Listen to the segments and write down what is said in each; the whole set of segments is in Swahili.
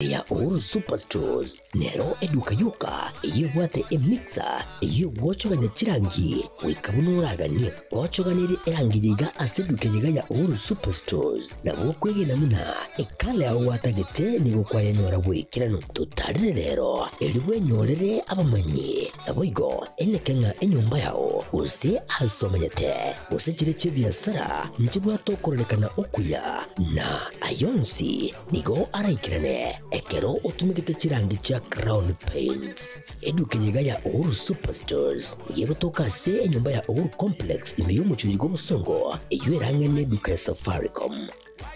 ya Uhuru Superstores nero eduka yuka iyo wate emixer iyo wochoganya chirangi wikabunuraganie wochoganire erangi yiga aseduke yiga ya Uhuru Superstores na wokwege namuna ekale aho watagete ni gukwaya nyora wikirano tutarire rero eliwe nyorere abamanyi naboigo enekenga enyumba yao use asomanyete use chireche biasara njibwa tokorekana okuya na ayonsi nigo araikirane ekero utumikite chirangi cha Crown Paints eduke yiga ya Uhuru Superstores ugiye gutoka se enyumba ya Uhuru Complex imeyumucho yigo musongo iyo erange neduka ya Safaricom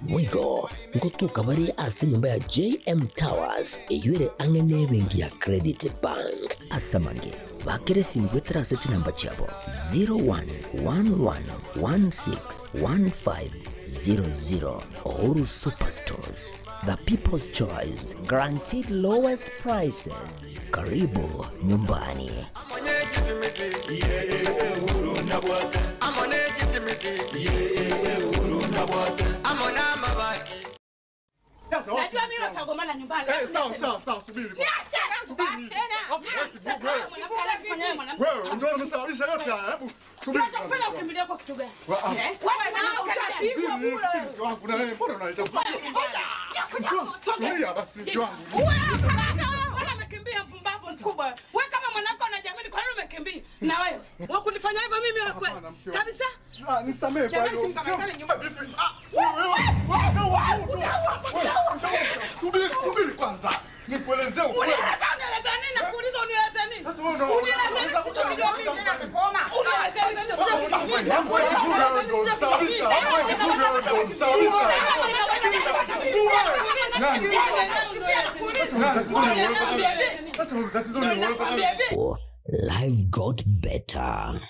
mwigo ngotuka bari ase nyumba ya JM Towers iyo angene bengi ya Credit Bank asamange bakere simbwetera sechi namba chabo 0111161500 Uhuru Superstores, the people's choice, guaranteed lowest prices. Karibu nyumbani. Najua mimi natagomana nyumbani. Sawa, subiri. Niache subiri tena. Wewe ndio umesababisha yote haya. Hebu subiri. Unafanya ukimbilia kwa kitu gani? Wewe na ukapigwa bure. wangu na wewe mbona unaita? Tulia basi mke wangu. Wewe umekimbia mpumbavu mkubwa. Wewe kama mwanamke unajamini kwa nini umekimbia? Na wewe wakunifanya hivyo mimi wewe kabisa? Nisamee kwa hiyo. Subiri kwanza. Nikuelezee ukweli. Unieleza nini na kuuliza unieleza nini? Sasa wewe unieleza nini sio kijua mimi nimekoma. Unieleza nini sio kijua mimi. Life got better.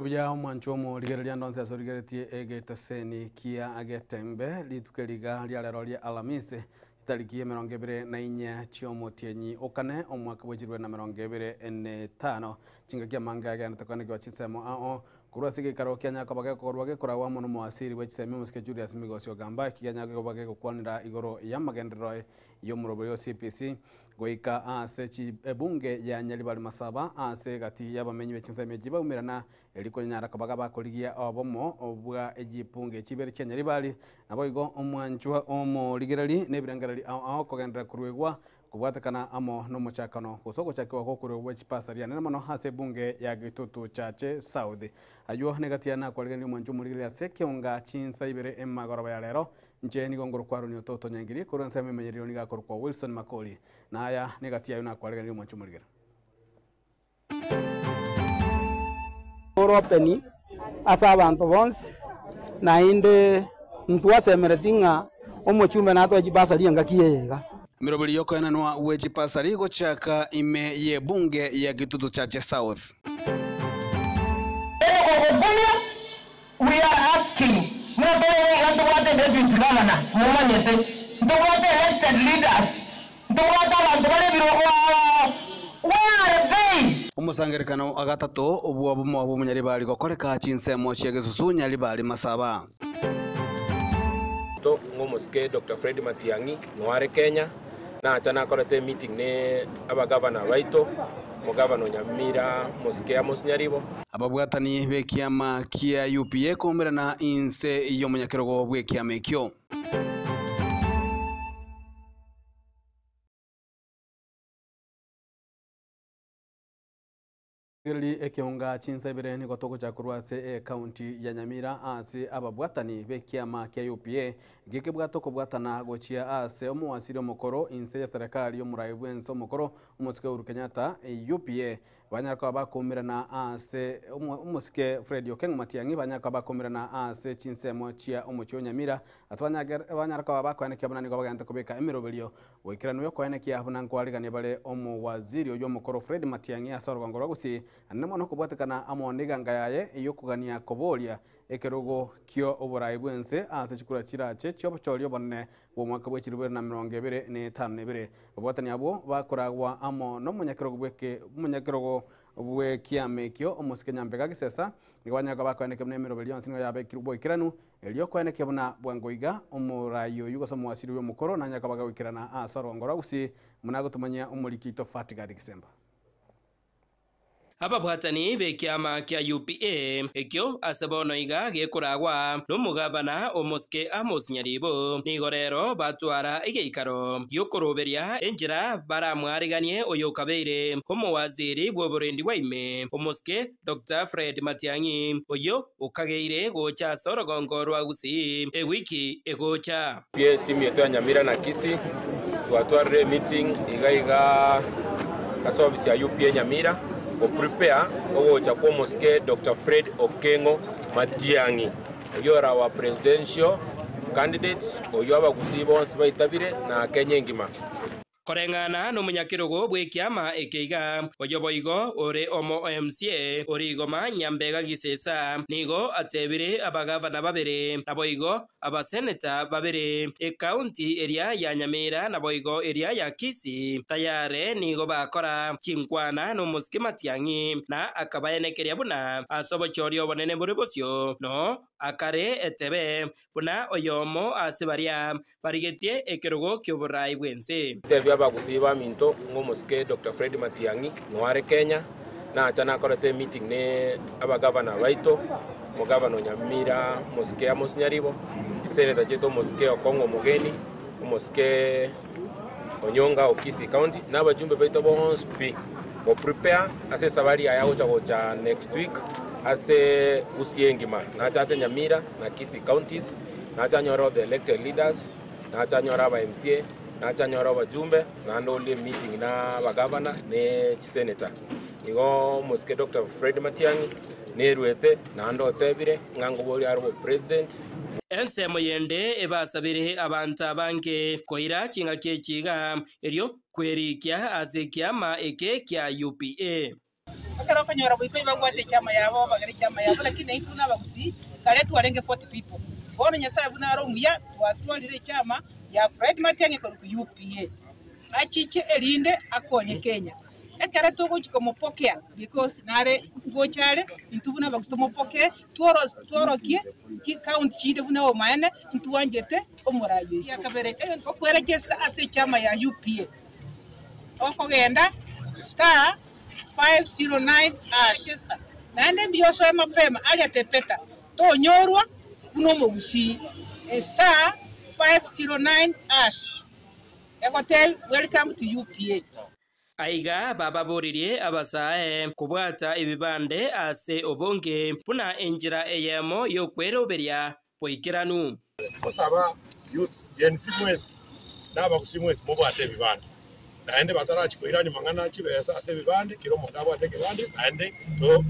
Bya mwanchomo ligerelia ndonse asorigeretie egetaseni kia agetembe litukeliga lya lero lya Alhamisi itariki ya 24 chiomo tienyi okane omwaka wejirwe na 25 chinga kia manga ya natakane kwa chisemo ao kurwasige karo Kenya kabage korwage korawa mono mwasiri wechisemi muske Julius Migosio gamba Kenya kabage kokwanira igoro ya magendero yo murobo yo CPC goika ase bunge ya Nyalibali Masaba ase gati y'abamenyi b'ekinseme gibaumira eliko nyara kabaga bakoligia obomo obwa ejipunge kibere kya Nyalibali nabo igo omwanchwa omo ligerali nebirangarali aho kogendera kurwegwa kubwatakana amo no muchakano gusoko chakwa ko kurwegwa chipasaria nena mano ase bunge ya Gitutu chache South ayo negatiana kwaligani mwanchu muligelia sekionga chinsa ibere emagoro ya lero ncheni gongoro kwaro ni toto nyangiri kuransa memenyeriro ni gakoro kwa Wilson Makoli na haya negatia yuna kwaligani mwanchu muligera oropeni asa abantu bonse na inde ntwasemeretinga omochume natwa chibasari ngakiyega mirobili yoko enanwa uwechi pasari gochaka ime ye bunge ya Gitutu chache South. We are asking elected leaders. Where are they? Umusangerikano agatatu ubwo bumo bumunyaribali gokoreka chinsemo chyegesusu Nyalibali Masaba. To ngomuske Dr. Fred Matiang'i nware Kenya na achana korete meeting ne aba governor baito mo governor Nyamira muske Amos Nyaribo ababwatani bekiama kia UPA komera na inse iyo munyakerogo bwekiama ekyo. Gili ekiunga chinsebire ni gotoko cha kurwase county ya Nyamira ase ababwatani be kiama kia UPA gikibwato kubwatana gochia ase omuwasiri omukoro inse ya serikali omuraibu ense omukoro omusike Uhuru Kenyatta UPA banyaka bakumirana ase omusike Fred Okengo Matiang'i banyaka bakumirana ase chinsemo chia omuchio Nyamira banyaka bakwaneka bana nigo baganta kubeka emiroberio wikirano yo kwaneka abuna nkwarigane bale omuwaziri oyo omukoro Fred Matiang'i asorogongoro gusi anemo kubwatikana amoniga ngayaye yokugania koboria ekerogo kyo oburai bwense ase chikura chirache chobochorio bonne bo mwaka bwa 2025 obwatani abo bakoragwa amo no munyakerogo bwe kiamekyo omusike Nyambega gisesa nigwanyaka bakwaneke mnemero billions ngo yabe kirubo ikiranu elyo kwaneke buna bwangoiga omurayo yugoso mwasiri w'omukoro nanyaka bagawikirana asorongora gusi munagotumanya umulikito Fatigadi Kisemba. Ababwatani be kiama kia UPA ekyo asebono iga gekuragwa n'umugabana omuske Amos Nyaribo nigorero batwara igeikaro yokuroberia enjira baramwariganie oyo kabeire omuwaziri bw'oburendi bwaime omuske Dr. Fred Matiang'i oyo ukageire gocha sorogongo rwagusi ewiki egocha pie timu yetu ya Nyamira na Kisii twatware meeting iga asobisi ya UPA Nyamira o prepare owo chapo moske Dr. Fred Okengo Matiang'i oyora wa presidential candidate oyo abagusibo onse baitabire na Kenya ngima korengana no munyakirogo bwe kiama ekeiga oyoboigo ore omo MCA origoma Nyambega gisesa nigo atebire abagavana babere naboigo abaseneta babere county area ya Nyamira naboigo area ya Kisii tayare nigo bakora chinkwana no muske Matiang'i na akabayenekeria buna asobochorio bonene buribosyo no akare etebe buna oyomo asibaria barigetie ekerogo kyoburai bwense abagusiba minto ngomuske Dr. Fred Matiang'i noare Kenya na achana korete meeting ne abagavana baito mugavana Nyamira muske Amos Nyaribo iseneta cheto muske Okongo Mugeni muske Onyonga Okisi County na abajumbe baito bonspi o prepare ase sabari aya gocha next week ase usiengima na acha Nyamira na Kisii counties na acha nyoro the elected leaders na acha nyoro ba MCA nacha nyoro bajumbe na ndole meeting na bagavana ne chiseneta nigo muske Dr. Fred Matiang'i nerwete na ndo tebire ngango boli arbo president ense moyende ebasabire abanta banke koira chinga kechiga eryo kwerikia ase kiama eke kya UPA akara kanyora bwiko ibagwate chama yabo bagari chama yabo lakini ikuna bagusi kale twarenge 40 people bona nyasaye bunaro muya twatwalire chama ya Fred Matiang'i ku UPA achiche elinde akonye Kenya ekara togo chikomopokea because nare gochare intubuna bagutomopokea tworokie chi county chide buna o maene ntuwanjete omurayo yakabere okwera register ase chama ya UPA okogenda star 509 register nande biyoso mapema ali atepeta to nyorwa kuno mogusi star 509 Egotel, welcome to UPA. Aiga baba boririe abasae kubwata ibibande ase obonge puna enjira eyemo yokweroberia poikiranu. Basaba youths Gen Z mwezi naba kusimwezi mubwate ibibande. Naende batara chikoirani mangana chibesa ase ibibande kiromo ndabwate ibibande naende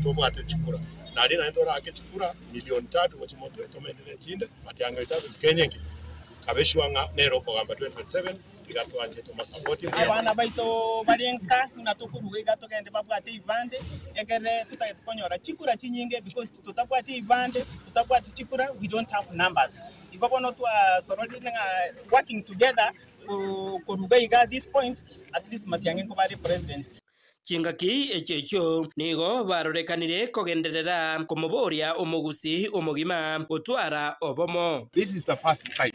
to bwate chikura. Nali naendo rake chikura milioni 3 kwa chimoto komendele chinde Matiang'i itatu Kenya kabeshwanga nero kogamba 2027 igatwanje tumasapoti abana baito barenka natukuruga gatogende babwate ibande egere tutakonyora chikura chinyinge because tutabwate ibande tutabwate chikura we don't have numbers igobono twa sororina working together kuruga iga this point at least Matiang'i ko bari president chingaki echecho nigo barorekanire kogenderera komoboria omugusi omugima otwara obomo. This is the first time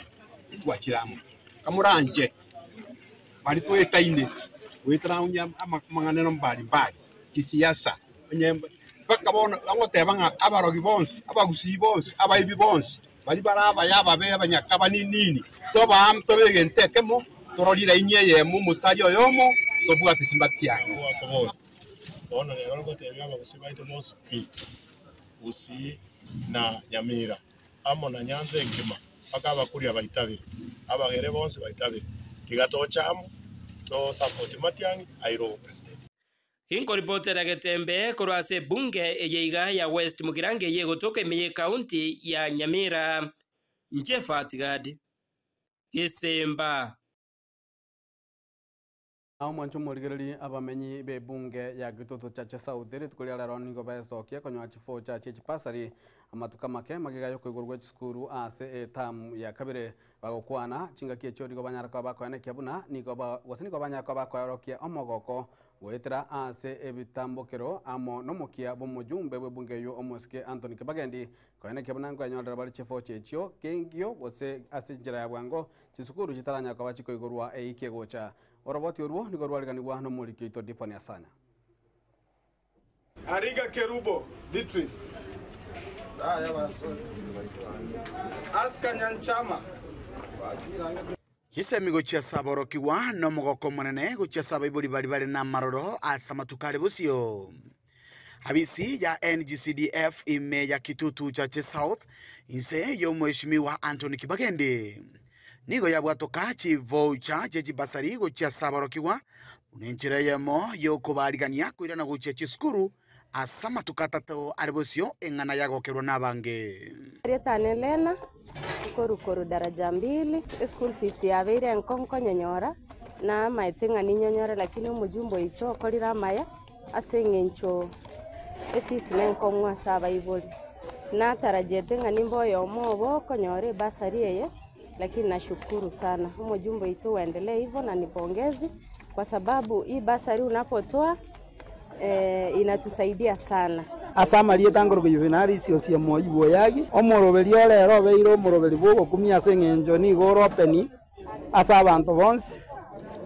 twachiramu kamuranje bali twetaine wetraunya amamanganeno mbali kisiasa nyemba bakabona angotebanga abarogi bonse abagusi bonse abaibi bonse bali baraba yaba be abanyakaba nini toba tobegentekemo torolira inye yemu mustari oyomo tobwate Matiang'i bono rero ngotebia abagusi baito bose pi usi na Nyamira amo na Nyanza Ekima paka abakuria baitabire abagere bonse baitabire kigatochamo to support Matiang'i airo president. Inko ripotera Getembe kurwase bunge eyeiga ya West Mugirange yego toke meye county ya Nyamira. Njefat Gadi Gisemba Ao mwancho murigereri abamenyi be bunge ya Gitutu Chache South ritukuria rero ningo baesokia konywa chifo cha chipasari amatuka make magiga yo kwigurwa chukuru ase tam ya kabire bagokwana chinga kie chori go banyara kwa bakwana kiabuna nigo ba wasini go banyara kwa bakwarokia omogoko gwetera ase ebitambokero amo nomokia bomujumbe bwe bunge yo omoske Anthony Kibagendi kwana kiabuna ngo anyolera bali chifo chechio kengio gose ase njira ya bwango chisukuru chitaranya kwa bachiko igurwa eike gocha oroboti urwo nigo rwariganirwa no muri kito Diponi Asanya Ariga Kerubo Beatrice Aska Nyanchama Kisemi gochia saboro kiwa no mogoko monene gochia sabaibuli bali na maroro asa matukale busio habisi ya NGCDF ime ya Kitutu Chache South inse yo mheshimiwa Anthony Kibagendi nigo ya bwatoka chivocha chechi basari gochia saboro kiwa unenchira yemo yo kubarigania kuirana gochia chiskuru asa matukatato aribosio engana yagokerwa nabange Rietane Lena koru daraja 2 school fees ya bere nkonko nyonyora na maitenga ni nyonyora lakini umujumbo ito korira maya asengencho fees nenkongwa saba iboli na tarajete ngani mboyo mobo konyore basari yeye lakini nashukuru sana umujumbo ito uendelee hivyo na nipongezi kwa sababu hii basari unapotoa inatusaidia sana asama lietangoro kujuvenali sio sia moyibo yagi omorobeli olero beiro omorobeli bwo kumia sengenjo ni goro openi asa abantu bonse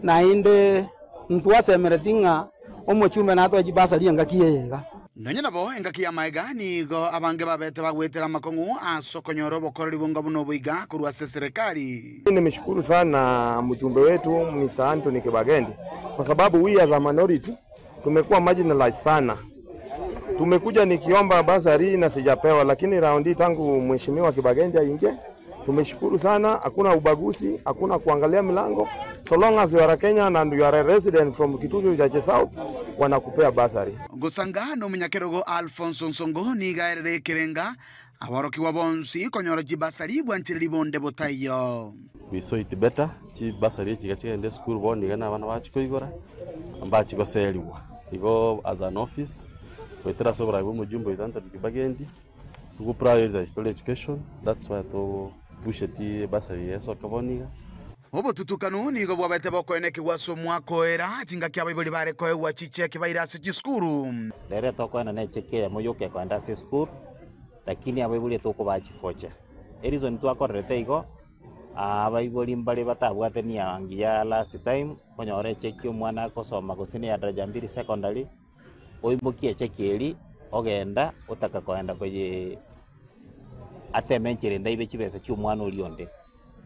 na inde ntwasemeretinga omochume natwa jibasari engakiyega nonye nabo engakia maega nigo abange babete bagwetera makongu asokonyoro bokorori bunga buno buiga kurwa serikali. Nimeshukuru sana mjumbe wetu Mr. Anthony Kibagendi kwa sababu we as a minority tumekuwa marginalized sana. Tumekuja nikiomba basari na sijapewa, lakini raundi tangu mheshimiwa Kibagendi aingie tumeshukuru sana. Hakuna ubaguzi, hakuna kuangalia milango. So long as you are a Kenyan and you are a resident from Kitutu Chache South, wanakupea basari. Gusanga no munyakerogo Alfonso Nsongo ni gaire kerenga abaroki wabonsi konyora jibasari bwanchiri bonde botayo. We saw it better jibasari chigachika ende school bond igana abana bachiko igora ambachi ko seliwa igo as an office wetera sobra bo mujumbo itanta Kibagendi to prioritize education. That's why to push it basari yeso kaboniga obo tutukanu nigo bwabete bokoeneke waso mwako era tinga kya baibuli bare ko ewa chiche kibaira se skuru dere to ko na cheke moyoke ko anda se skuru lakini abaibuli to ko bachifocha reason to akorete igo abaibuli mbale batabwatenia angia last time konyore cheki omwana kosoma gusini ya daraja 2 secondary oimukie chekeli ogenda utaka koenda koje atemenchire ndaibe chibesa cy'umwana ulionde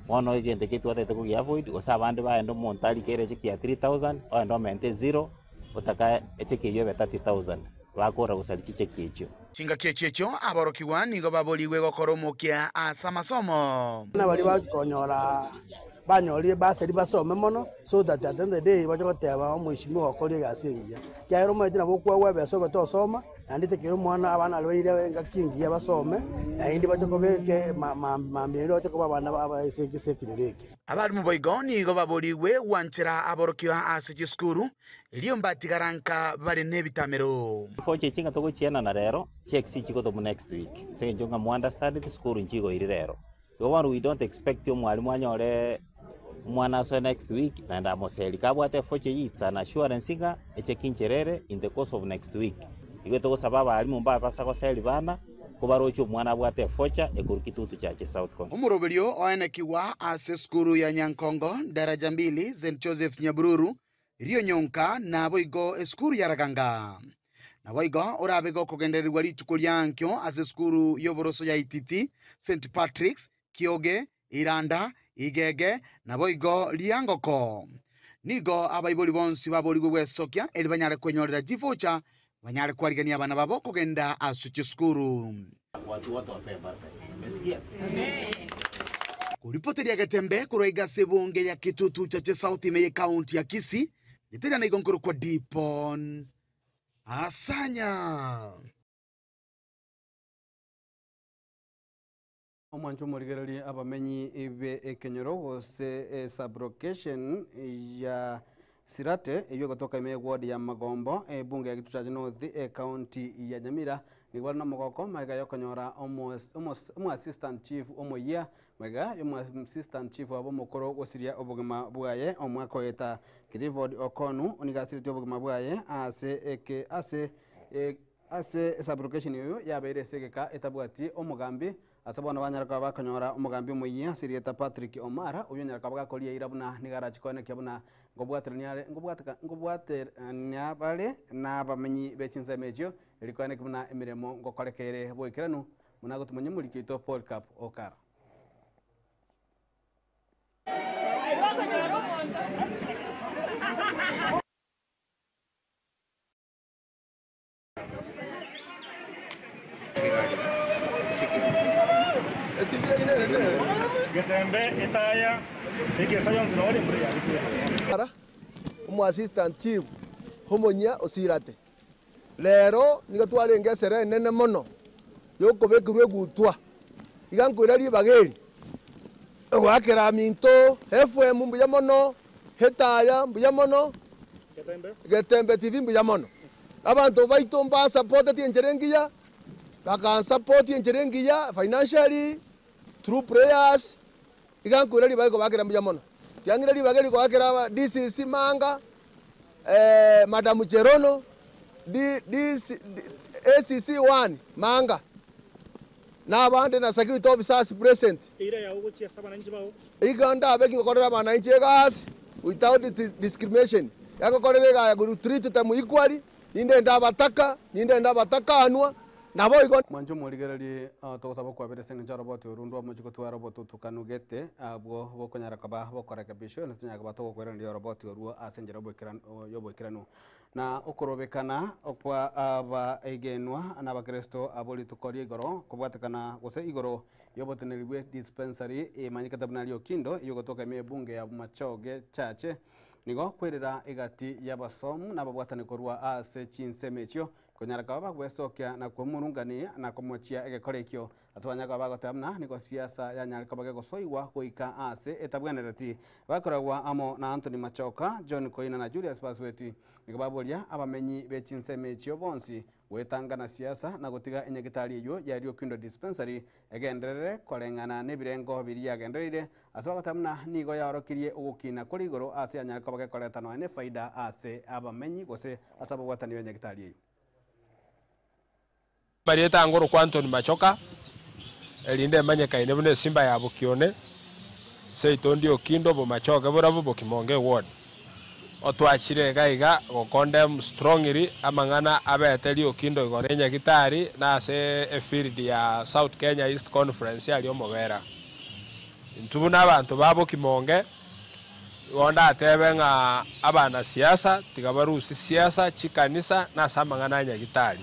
mwana ogende kitu atete kugia avoid osabande baendo montali kere cheki ya 3000 oendo mente 0 utaka cheki yobe 30000 bakora gusalichi cheki echo chinga kechecho abarokiwa nigo baboliwe gokoromokia asa masomo na bali bakonyora banyorie basari basome mono so that at the end of the day bajogoteba omwishimiwa okori gasengia kyairo mwetina bokwa webeso betosoma andite kiro mwana abana alweire ngakingia basome indi bajogobeke mamiro bajogobaba bana baba sekinireke abari mu boigoni go baboliwe wanchira aborokiwa ase skuru iliyo mbatigaranka bari nebitamero foche chinga togo chiena na rero check si chiko to next week senjonga mu understand the school nchigo iri rero we don't expect mwalimu anyore mwana so next week na ndamoseli kabwate foche yitsa na assurance nga echekincherere in the course of next week igo to sababa ali mumba pasa ko seli bana kubarocho mwana bwate focha ekuru Kitutu Chache South Congo umurobelio oenekiwa ase skuru ya Nyankongo daraja 2 St Joseph's Nyabururu rio nyonka na boigo skuru ya Raganga na boigo orabego kogendererwa litukulyankyo ase skuru yoboroso ya Ititi St Patrick's Kioge Iranda Igege na boigo liangoko nigo abaiboli bonsi baboliwe bwesokia eli banyare kwenyorera jifocha banyare kwarigania bana babo kugenda asuche skuru. Watu wote wapewe basari. Umesikia? Kuripoteria Gatembe kuroiga sebunge ya Kitutu cha South Imeye County ya Kisii. Nitenda na igongoro kwa Dipon Asanya. Omwancho murigereri abamenyi ibe ekenyoro gose sublocation ya Sirate iyo gotoka ime ward ya Magombo bunge ya Kitutu cha North county ya Nyamira ni gwarna mogoko maiga yokonyora omo assistant chief omoya maiga yomo assistant chief abo mukoro gosiria obugima bwaye omwako eta Clifford Okonu onigasirite obugima bwaye ase sublocation yo yabeire segeka etabwati omugambi asabona banyaraka bakanyora omugambi omoya sirieta Patrick Omara uyo nyaraka bagakoria irabuna nigarachi kone kyabuna ngobwaterania bale n'abamenyi b'ekinsemejo erikwane kubuna emiremo ngokorekere boikiranu munago tumenye mulikito Paul Cup Okara Gatembe etaya ekesayon zori muri ya umu assistant chief homonya Osirate lero niga twarenge sere nene mono yokobekirwe gutwa igankwira bageri gwakera minto FM mbuya mono hetaya mbuya mono Gatembe TV mbuya mono abantu baito mba support tienjerengiya baka support tienjerengiya financially through prayers igankwira bageri gwakera mbuya mono yangira bageri gwakera DCC Manga Madam Cherono ACC1 Manga na bande na security officers present ira ya ugo chia saba nanji bao iganda abeki gokorera bananchi gas without discrimination yagokorera ga guru treat them equally ninde ndabataka anwa nabo igo mwanjo murigereri togosaba kwabere senga robot urundwa mujiko twa robot tukanugete abwo bokonyara kaba bokoreka bisho natunyaka batogo kwera ndi robot uruo asenjera boikirano na okorobekana okwa aba egenwa n'abakristo aboli tukorie igoro kubwatekana gose igoro yoboteneriwe dispensary emanyikatabnali okindo iyo gotoka ime bunge ya Machoge chache nigo kwerera igati y'abasomu n'ababwatane korwa ase chinsemechyo konyaraka bagwesokia na kwemurungania na komochia egekorekyo atwanyaga bagotamna niko siasa yanyarika bagegosoiwa goika ase etabwenereti bakoragwa amo na Anthony Machoka John Koina na Julius Pasweti niko baboria abamenyi bechinsemechyo bonsi wetanga na siasa na gotiga enyagitari yo yario Kindo dispensary egenderere korengana nebirengo biri yagenderire asabatamna nigo yarokirie ugukina kuri igoro ase yanyarika bagekoretano ene faida ase abamenyi gose asabagwatani enyagitari Marieta ngoro kwa Anthony Machoka elinde manyeka inebune Simba ya Bukione seitondi Okindo bo Machoka borabo bokimonge ward otwachire gaiga go condemn strongly amangana abeteli Okindo igorenya gitari na se field ya South Kenya East Conference ali omobera ntubuna abantu babo kimonge onda atebenga abana siasa tigabarusi siasa chikanisa na samangana nya gitari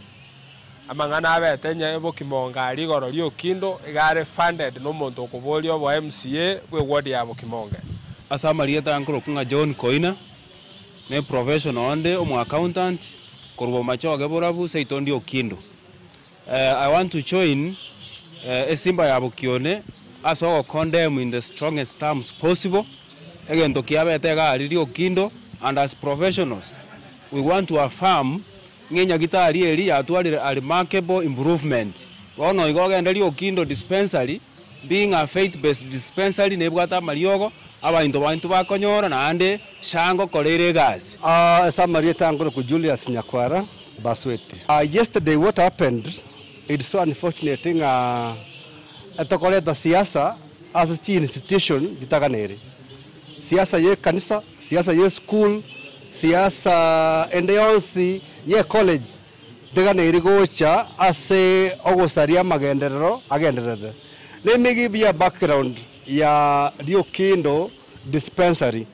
amangana abetenya ebo kimonga ali goro lyo Kindo igare funded no muntu kubolio bo MCA we ward ya Bukimonge asa Marieta ankoro kunga John Koina ne professional onde omo accountant korbo Machoge borabu seitondi Okindo I want to join Simba ya Bukione aso condemn in the strongest terms possible again to kiabetega ali Okindo and as professionals we want to affirm ngenya gitari eri atwali a remarkable improvement wono igogenda lyo Kindo dispensary being a faith based dispensary nebwata mariogo abantu bakonyora na ande shango korere gas esa Marieta ngoro ku Julius Nyakwara Basweti yesterday what happened it's so unfortunate atokoleta siasa as a institution gitaganere siasa ye kanisa siasa ye school siasa endeyonsi ye college degane irigocha ase ogosaria magenderero agenderere. Let me give you a background ya Rio Kindo dispensary.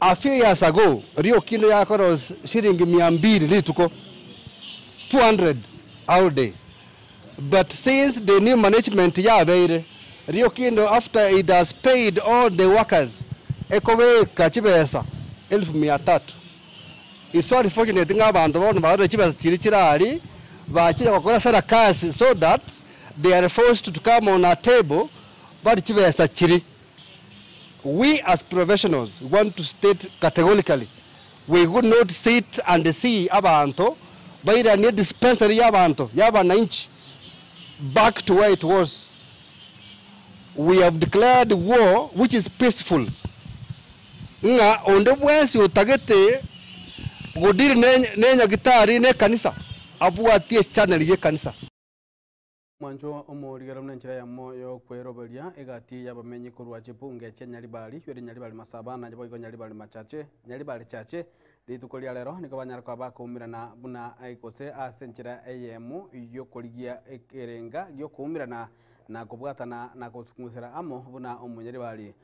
A few years ago Rio Kindo yakoro shilingi 200 lituko 200 all day. But since the new management Rio Kindo, after it has paid all the workers, ekoweka chibesa 1,300. It's so unfortunate nga abantu bona bari chibesa chirikirari bachira bakora sara kasi, so that they are forced to come on a table but chibesa chiri. We as professionals want to state categorically, we would not sit and see abantu baira ni dispensary y'abantu y'abananchi back to where it was. We have declared war which is peaceful. Nga onde bwensi utagete godiri nenya gitari ne kanisa abuatie channel ye kanisa. Mwanjo omurigero n'enchira ya moyo kweroberia egati yabamenyi kurwa chipunge cha Nyaribali yori Nyaribali masaba na jabo Nyaribali machache Nyaribali chache litukolia lero niko banyarwa bakumira na buna aikose asenchira eyemu yokoligia ekerenga yokumira na kubwatana na kusukumira amo buna Nyaribali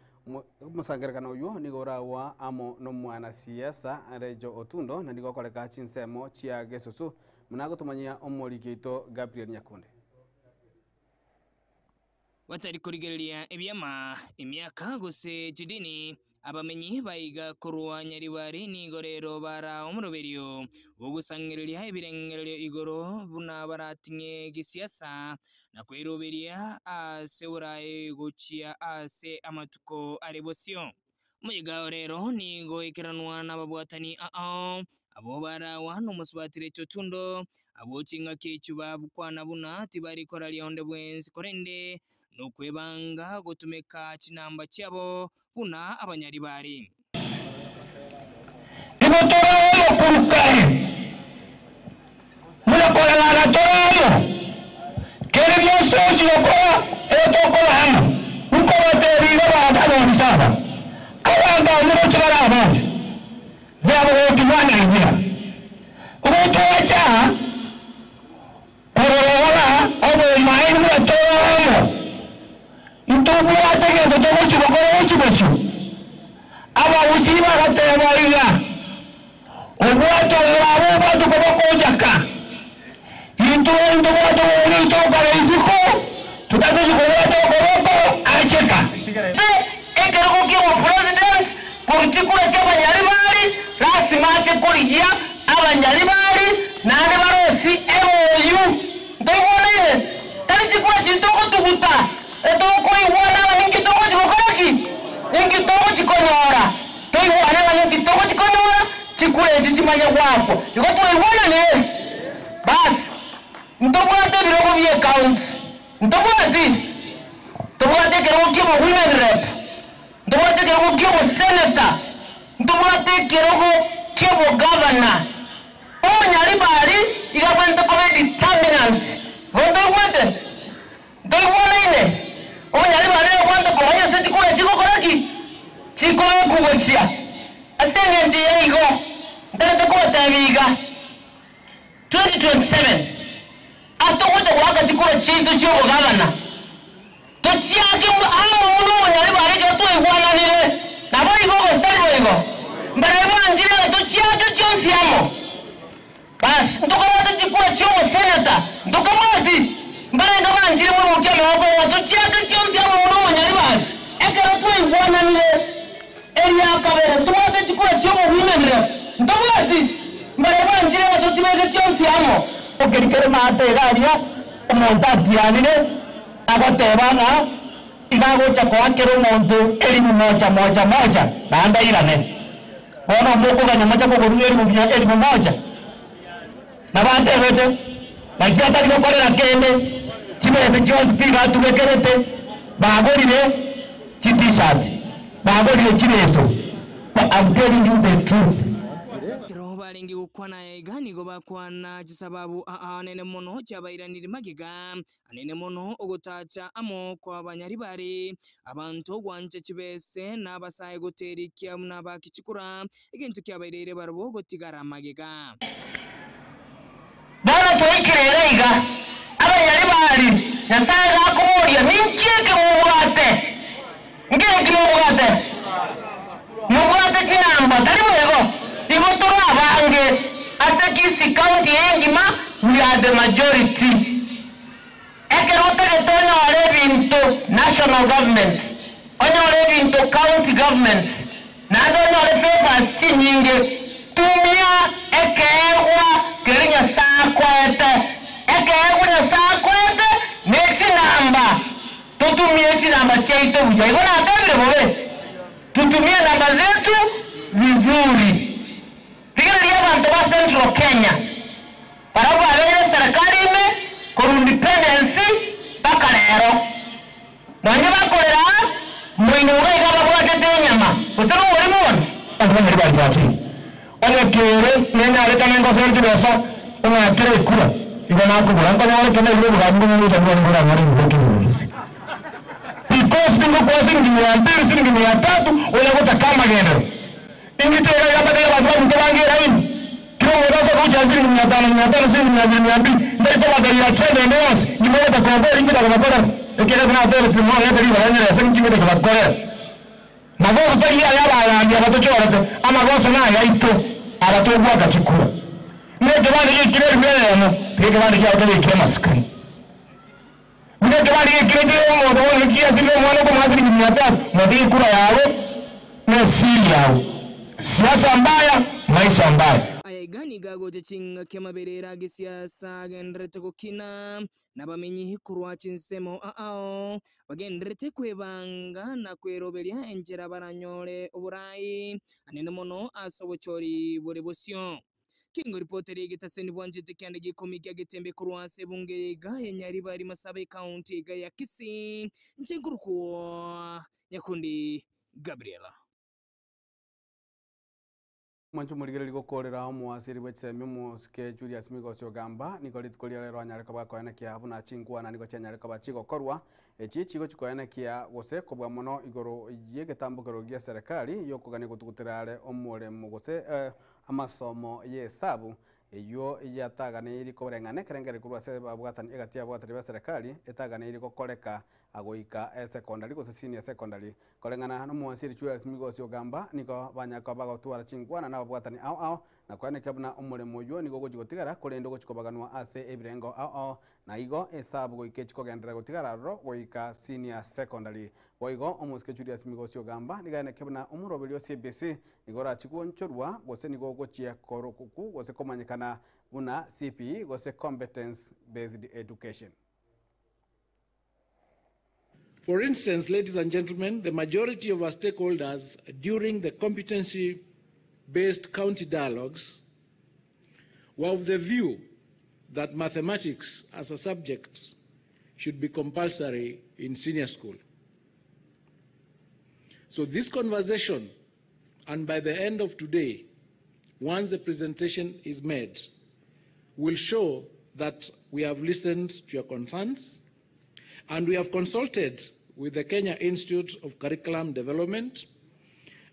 musangerekano uyu nigora wa amo no mwana siasa Rejo Otundo na niko koleka chinsemo chia gesusu munago tumanyia omurigito Gabriel Nyakunde. Watari kurigereria ebyama emyaka gose jidini abamenyi bayiga kurwa Nyaribali nigorero bara omuroberio ogusangereria ebirengerero igoro buna baratinye gisiasa na kweroberia asewuraye gucia ase amatuko arebosio muyiga rero nigo ikiranwa n'ababwatani abo bara wano musbatire Otundo abo chinga kichuba bukwana buna tibari korali onde bwenzi korende nokwebanga gutumeka chinamba cyabo buna Abanyaribali ibotoro kurukaye mulakora na toro kere byosoji bakora etokora hano uko bateriga batano bisaba abanga muri kibaraba byabo kibana ngira ubuto wacha korora abo mai muri toro Ntubu atege ndogo chibokoro chibochu aba usiba gatebaiga obwato wabo bado koboko jaka into bwato uri to paraisiko tutaje kubwato koboko acheka ekero kibo president kuruchikura cy'Abanyaribali rasimache kurigia Abanyaribali nane barosi MOU ndibonene tari chikura chitoko tuguta etoko iwana ngitoko chikokoraki ngitoko chikonyora to iwana ngitoko chikonyora chikure chisimanya kwako yuko to iwana ne bas ndobwate biroko bye account ndobwate kero kibo women rep ndobwate kero kibo senator ndobwate kero kibo governor Nyaribali igabwente ko determinant gondo wende ndoiwana Nyaribali kwanda kumanya seti kula chiko koraki chiko kugochia asenge nje yigo ndende ko tabiga 2027 atokuja kwaka chikura chitu cyo gavana to chiake amo muno Nyaribali ke to igwana nile nabo yigo ko stari yigo mbere njira to chiake cyo siamo bas ndokomata chikura cyo senator ndokomati mbere ndabanjire mu mukeme wako wato chiake cyonse amo muno Nyaribali ekero to igwana nile eria kabere tuwate chikura cyo women rep ndobati mbere banjire wato chimeke cyonse amo ogerikere mate garia omontati yanine agotebana igago chakwakero monto elimu moja banda irane bona moko ganyamacha ko goru elimu moja na bande bete bakiata dikokorera kende chimese cyonse piga tubekerete bagorire t-shirt bagorire chireso. I'm telling you the truth. Barengi gukwana egani go bakwana kisababu anene mono cyabairanira magiga anene mono ogutacha amo kwa Abanyaribali abantu gwanje kibese nabasaye guteri kyamuna bakicikura igintu kyabairere barbo gotigara magiga bana toikirega Abanyaribali nasaye gakuboria ninkike mubwate chinamba tari bwego ibotoro abange asekisi county engima we are the majority. Ekerote getonya wale into national government, onya wale into county government, na onya wale favors chinyinge. Tumia ekewa kirinya saa kwete, ekewa nya saa kwete, nechi namba. Tutumie chi namba chaito buja. Iko na atabire bobe. Tutumie namba zetu vizuri. Ria bantu ba Central Kenya. Parabu abere serikali ime ko independence baka lero. Nanye bakorera mwino uga bwa tete nyama. Usero wori mubona. Abantu bari bajaje. Oya kere nenya aleta nengo serti besa. Ona kere kura. Igo na kubura ngo wale kene ile bugambo mu tabwa ngora ngori ngokezi. Because ningo kwa singi mia mbili singi mia tatu wala gota kama gendo. Ingitera yaba de watu mtabangira hivi. Kile mmoja kuja singi mia tano singi mia mbili. Ndio kwa gari ya chende ndio ni mmoja kwa bora ingita kwa bora. Ekele kuna bora primo ya tari wala ndio singi kimeta kwa bora. Magozo tari ya yaba ya watu chote ama gozo na yaito aratobwa kachikura. Ndio bali kile mbele no. Ndio bali kile maskani. Ndio bali kile mmoja kia singi mwana kwa mazini mia tatu. Ndio kura yao na siri yao. Siasa mbaya, maisha mbaya. Ayegani gago chinga kemaberera gisiasa gendrete kukina nabamenyi kurwa chinsemo bagendrete kwebanga na kweroberia enjera baranyore oburayi anene mono asobochori bore bosyo. Kingo reporteri gitaseni bwanjite kandi gikomike gitembe kurwa sebunge ga yenyari bari Masabe County ga yakisi njenguruko Nyakundi Gabriela. Manchu muligere ligokorera omuwasiri w'ekisemi musike Julius Migosi ogamba niko litukolia lero anyareka bakoena kia buna chingwa na niko chanyareka bachigokorwa echi chigo chikoena kia gose kobwa mono igoro yegetambukero gia serikali yokugani gutugutirare omuremo gose amasomo yesabu eyo yatagane iri kobrengane kerengere kurwa se babwatani egatia bwatari ba serikali etagane iri kokoreka agoika secondary gose senior secondary kolengana no mwasiri Julius Migosi ogamba niko banyaka bagotwara chingwana na babwatani ao na kwane kabuna omuremo yo niko gojigotigara kolendo gochikobaganwa ase ebirengo na igo esabu goike chikogendera gotigara ro goika senior secondary boigo omusike Julius Migosi ogamba nigane kabuna omurobelio CBC nigora chikuonchorwa gose nigo gochia korokuku gose komanyekana buna CPE gose competence based education. For instance, ladies and gentlemen, the majority of our stakeholders during the competency-based county dialogues were of the view that mathematics as a subject should be compulsory in senior school. So this conversation, and by the end of today, once the presentation is made, will show that we have listened to your concerns, and we have consulted with the Kenya Institute of Curriculum Development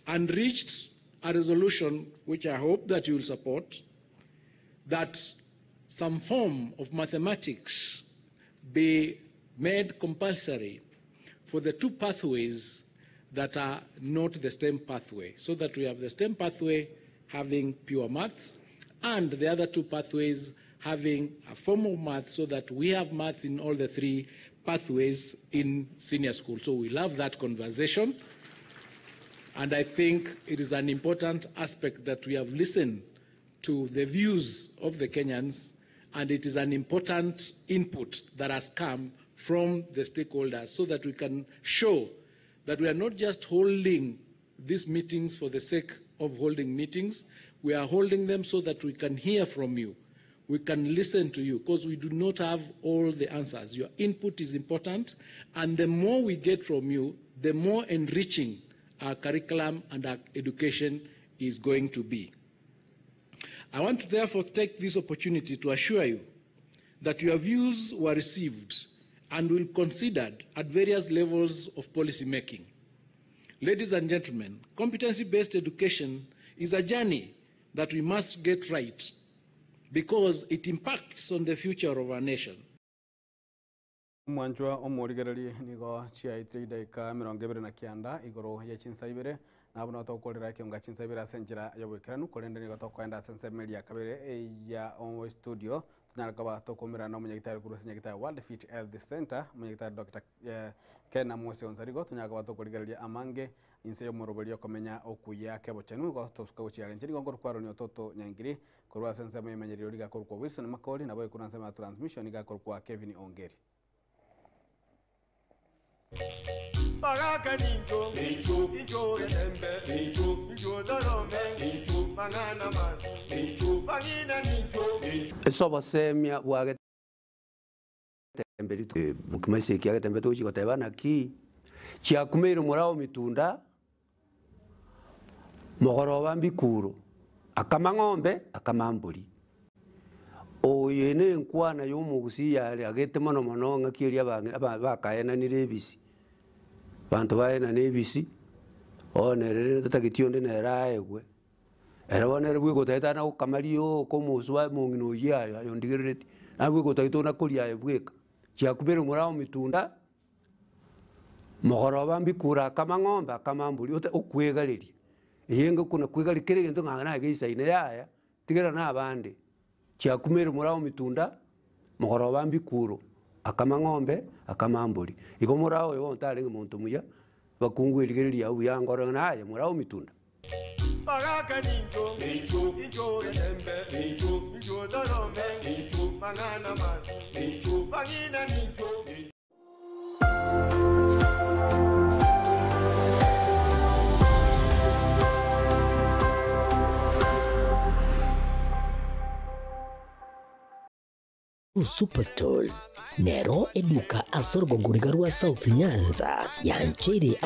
and reached a resolution which I hope that you will support, that some form of mathematics be made compulsory for the two pathways that are not the STEM pathway, so that we have the STEM pathway having pure maths and the other two pathways having a form of maths, so that we have maths in all the three pathways in senior school. So we love that conversation, and I think it is an important aspect that we have listened to the views of the Kenyans, and it is an important input that has come from the stakeholders, so that we can show that we are not just holding these meetings for the sake of holding meetings. We are holding them so that we can hear from you. We can listen to you, because we do not have all the answers. Your input is important, and the more we get from you, the more enriching our curriculum and our education is going to be. I want to therefore take this opportunity to assure you that your views were received and will be considered at various levels of policy making. Ladies and gentlemen, competency-based education is a journey that we must get right, because it impacts on the future of our nation. Mwanjwa omorigereri nigo chiaitri daika mirongo ibiri na kianda igoro ya chinsaibere nabona tokorera kionga chinsaibere asenjira yobwekiranu kolende nigo tokwenda sense media kabere ya on studio tunyarikaba tukumira na munyagitari kurusi nyagitari World Fit Health Center munyagitari Dr. Kena Mwese Onzarigo tunyarikaba tukurigereria amange inse yo muroberio komenya okuya kebo chenu go tusuka uchiare nchini ngoro kwaro ni ototo nyangiri kurwa sense mumenyerero liga korwa Wilson Makoli na boy kuna sema transmission ga korwa Kevin Ongeri. Baraka ninjo, ninjo yatembe, ninjo dorome, mangana mazu, bangina ninjo. Esobo semia wage tembe mukimaise kiage tembe tochi kotebana ki chia kumira murao mitunda mogoroba mbikuro akama ng'ombe akama mburi oyene nkwana yo mugusi yale agete mono mono ngakiria bakaena ni rebisi bantu baena nebisi onerere tatagitionde neraegwe era bonere bwe goteta na ukamario komuswa mungino yayo yondigirire na bwe gotagito na kuria ebweka chia kubere murao mitunda mogoroba mbikura kama ng'ombe kama mburi okwegareria yenga kuna kwegarikire gento ngana geisaine yaya tigera na abande chia kumere murao mitunda mogoroba mbikuro akama ng'ombe akama mburi iko murao yo ntarenga muntu muya bakungwirigereria au yangoro naye murao mitunda Baraka ninjo, ninjo yatembe, ninjo dorome, mangana mazu, bangina ninjo. Superstores Nero eduka asorgo ngurigarua South Nyanza ya Nchere